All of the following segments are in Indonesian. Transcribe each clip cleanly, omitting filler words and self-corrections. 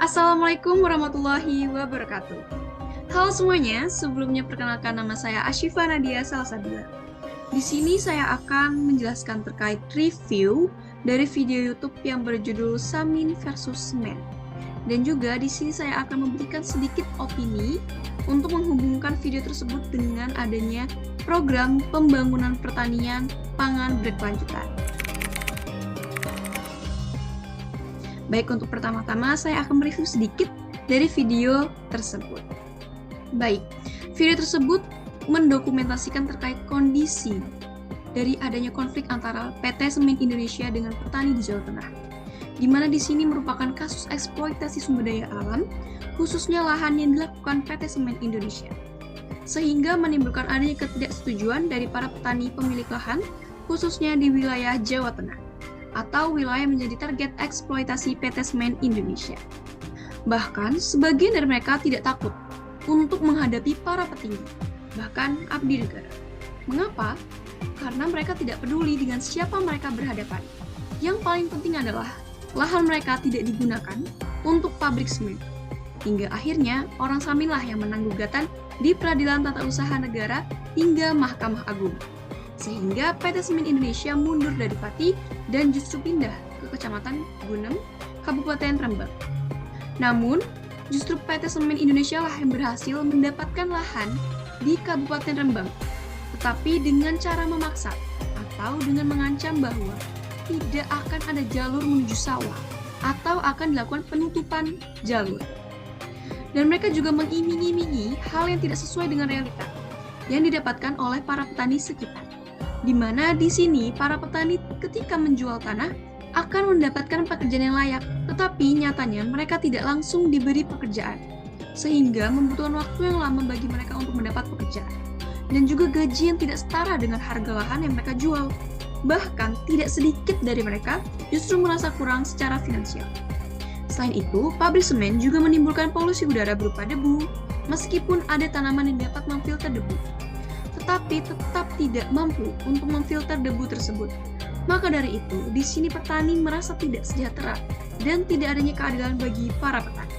Assalamualaikum warahmatullahi wabarakatuh. Halo semuanya, sebelumnya perkenalkan nama saya Ashifa Nadia Salsabila. Di sini saya akan menjelaskan terkait review dari video YouTube yang berjudul Samin versus Semen. Dan juga di sini saya akan memberikan sedikit opini untuk menghubungkan video tersebut dengan adanya program pembangunan pertanian pangan berkelanjutan. Baik, untuk pertama-tama saya akan mereview sedikit dari video tersebut. Baik, video tersebut mendokumentasikan terkait kondisi dari adanya konflik antara PT Semen Indonesia dengan petani di Jawa Tengah, di mana di sini merupakan kasus eksploitasi sumber daya alam, khususnya lahan yang dilakukan PT Semen Indonesia, sehingga menimbulkan adanya ketidaksetujuan dari para petani pemilik lahan, khususnya di wilayah Jawa Tengah, atau wilayah menjadi target eksploitasi PT Semen Indonesia. Bahkan, sebagian dari mereka tidak takut untuk menghadapi para petinggi, bahkan abdi negara. Mengapa? Karena mereka tidak peduli dengan siapa mereka berhadapan. Yang paling penting adalah lahan mereka tidak digunakan untuk pabrik semen. Hingga akhirnya, orang Saminlah yang menang gugatan di Peradilan Tata Usaha Negara hingga Mahkamah Agung. Sehingga PT Semen Indonesia mundur dari Pati dan justru pindah ke Kecamatan Gunem, Kabupaten Rembang. Namun, justru PT Semen Indonesia lah yang berhasil mendapatkan lahan di Kabupaten Rembang, tetapi dengan cara memaksa atau dengan mengancam bahwa tidak akan ada jalur menuju sawah atau akan dilakukan penutupan jalur. Dan mereka juga mengiming-imingi hal yang tidak sesuai dengan realita yang didapatkan oleh para petani sekitar, di mana di sini para petani ketika menjual tanah akan mendapatkan pekerjaan yang layak, tetapi nyatanya mereka tidak langsung diberi pekerjaan, sehingga membutuhkan waktu yang lama bagi mereka untuk mendapat pekerjaan, dan juga gaji yang tidak setara dengan harga lahan yang mereka jual. Bahkan tidak sedikit dari mereka justru merasa kurang secara finansial. Selain itu, pabrik semen juga menimbulkan polusi udara berupa debu, meskipun ada tanaman yang dapat memfilter debu, tetapi tetap tidak mampu untuk memfilter debu tersebut. Maka dari itu, di sini petani merasa tidak sejahtera dan tidak adanya keadilan bagi para petani.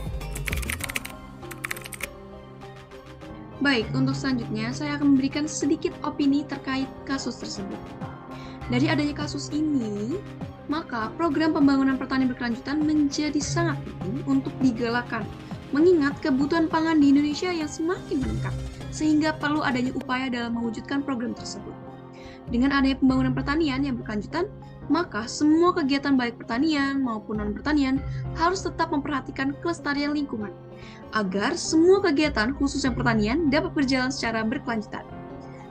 Baik, untuk selanjutnya saya akan memberikan sedikit opini terkait kasus tersebut. Dari adanya kasus ini, maka program pembangunan pertanian berkelanjutan menjadi sangat penting untuk digalakkan, mengingat kebutuhan pangan di Indonesia yang semakin meningkat, sehingga perlu adanya upaya dalam mewujudkan program tersebut. Dengan adanya pembangunan pertanian yang berkelanjutan, maka semua kegiatan baik pertanian maupun non-pertanian harus tetap memperhatikan kelestarian lingkungan, agar semua kegiatan khususnya pertanian dapat berjalan secara berkelanjutan.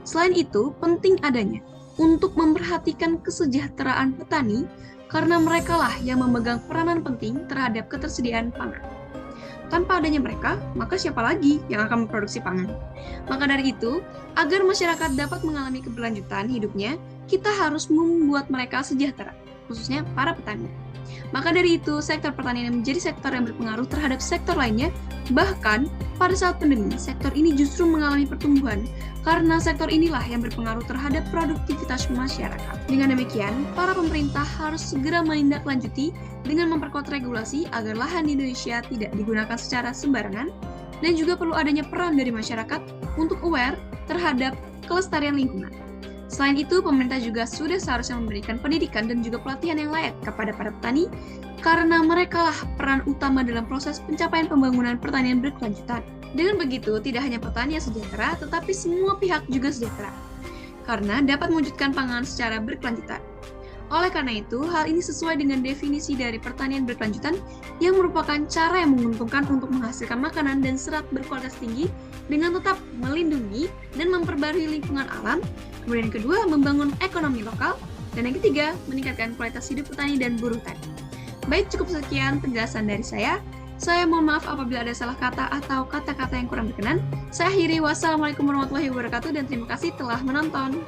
Selain itu, penting adanya untuk memperhatikan kesejahteraan petani, karena merekalah yang memegang peranan penting terhadap ketersediaan pangan. Tanpa adanya mereka, maka siapa lagi yang akan memproduksi pangan? Maka dari itu, agar masyarakat dapat mengalami keberlanjutan hidupnya, kita harus membuat mereka sejahtera, khususnya para petani. Maka dari itu, sektor pertanian menjadi sektor yang berpengaruh terhadap sektor lainnya. Bahkan, pada saat pandemi, sektor ini justru mengalami pertumbuhan, karena sektor inilah yang berpengaruh terhadap produktivitas masyarakat. Dengan demikian, para pemerintah harus segera menindaklanjuti dengan memperkuat regulasi agar lahan di Indonesia tidak digunakan secara sembarangan, dan juga perlu adanya peran dari masyarakat untuk aware terhadap kelestarian lingkungan. Selain itu, pemerintah juga sudah seharusnya memberikan pendidikan dan juga pelatihan yang layak kepada para petani, karena merekalah peran utama dalam proses pencapaian pembangunan pertanian berkelanjutan. Dengan begitu, tidak hanya petani yang sejahtera, tetapi semua pihak juga sejahtera, karena dapat mewujudkan pangan secara berkelanjutan. Oleh karena itu, hal ini sesuai dengan definisi dari pertanian berkelanjutan yang merupakan cara yang menguntungkan untuk menghasilkan makanan dan serat berkualitas tinggi dengan tetap melindungi dan memperbarui lingkungan alam. Kemudian yang kedua, membangun ekonomi lokal. Dan yang ketiga, meningkatkan kualitas hidup petani dan buruh tani. Baik, cukup sekian penjelasan dari saya. Saya mohon maaf apabila ada salah kata atau kata-kata yang kurang berkenan. Saya akhiri, wassalamualaikum warahmatullahi wabarakatuh, dan terima kasih telah menonton.